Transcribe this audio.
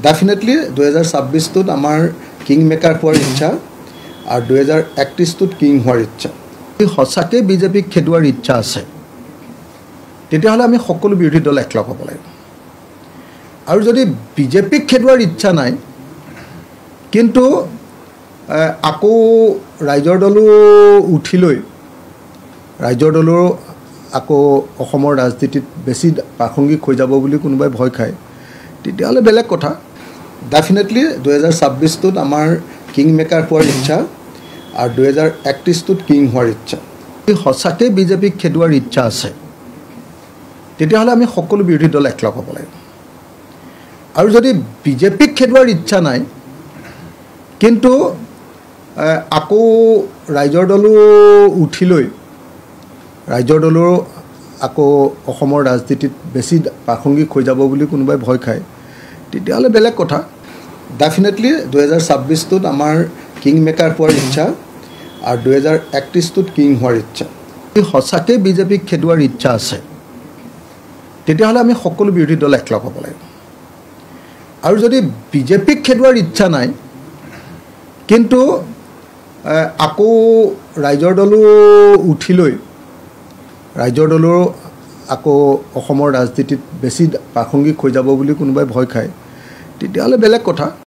Definitely 2026 আমাৰ king maker হোৱাৰ ইচ্ছা আৰু 2031 কিং হোৱাৰ ইচ্ছা। সঁচাকৈ বিজেপিক খেদোৱাৰ ইচ্ছা আছে তেতিয়াহ'লে আমি সকলো বিৰোধী দল একলগ হ'ব লাগিব। আৰু যদি বিজেপিক খেদোৱাৰ ইচ্ছা নাই কিন্তু আকৌ ৰাইজৰ দলো উঠি লৈ ৰাইজৰ দলৰ আকৌ অসমৰ ৰাজনীতিত বেছি প্ৰাসংগিক হৈ যাব বুলি কোনোবাই ভয় খায় তেতিয়াহ'লে বেলেগ কথা। ডেফিনেটলি 2026 আমাৰ কিং মেকাৰ হোৱাৰ ইচ্ছা আৰু 2031 কিং হোৱাৰ ইচ্ছা। সঁচাকৈ বিজেপিক খেদোৱাৰ ইচ্ছা আছে তেতিয়াহ'লে আমি সকলো বিৰোধী দল একলগ হ'ব লাগিব। আৰু যদি বিজেপিক খেদোৱাৰ ইচ্ছা নাই কিন্তু আকৌ ৰাইজৰ দলো উঠি লৈ ৰাইজৰ দলৰ আকৌ অসমৰ ৰাজনীতিত বেছি প্ৰাসংগিক হৈ যাব বুলি কোনোবাই ভয় খায় তেতিয়াহ'লে বেলেগ কথা। ডেফিনেটলি 2026 আমাৰ কিং মেকাৰ হোৱাৰ ইচ্ছা আৰু 2031 কিং হোৱাৰ ইচ্ছা। সঁচাকৈ বিজেপিক খেদোৱাৰ ইচ্ছা আছে তেতিয়াহ'লে আমি সকলো বিৰোধী দল একলগ হ'ব লাগিব। আৰু যদি বিজেপিক খেদোৱাৰ ইচ্ছা নাই কিন্তু আকৌ ৰাইজৰ দলো উঠি লৈ ৰাইজৰ দলৰ আকৌ অসমৰ ৰাজনীতিত বেছি প্ৰাসংগিক হৈ যাব বুলি কোনোবাই ভয় খায় তেতিয়াহ'লে বেলেগ কথা।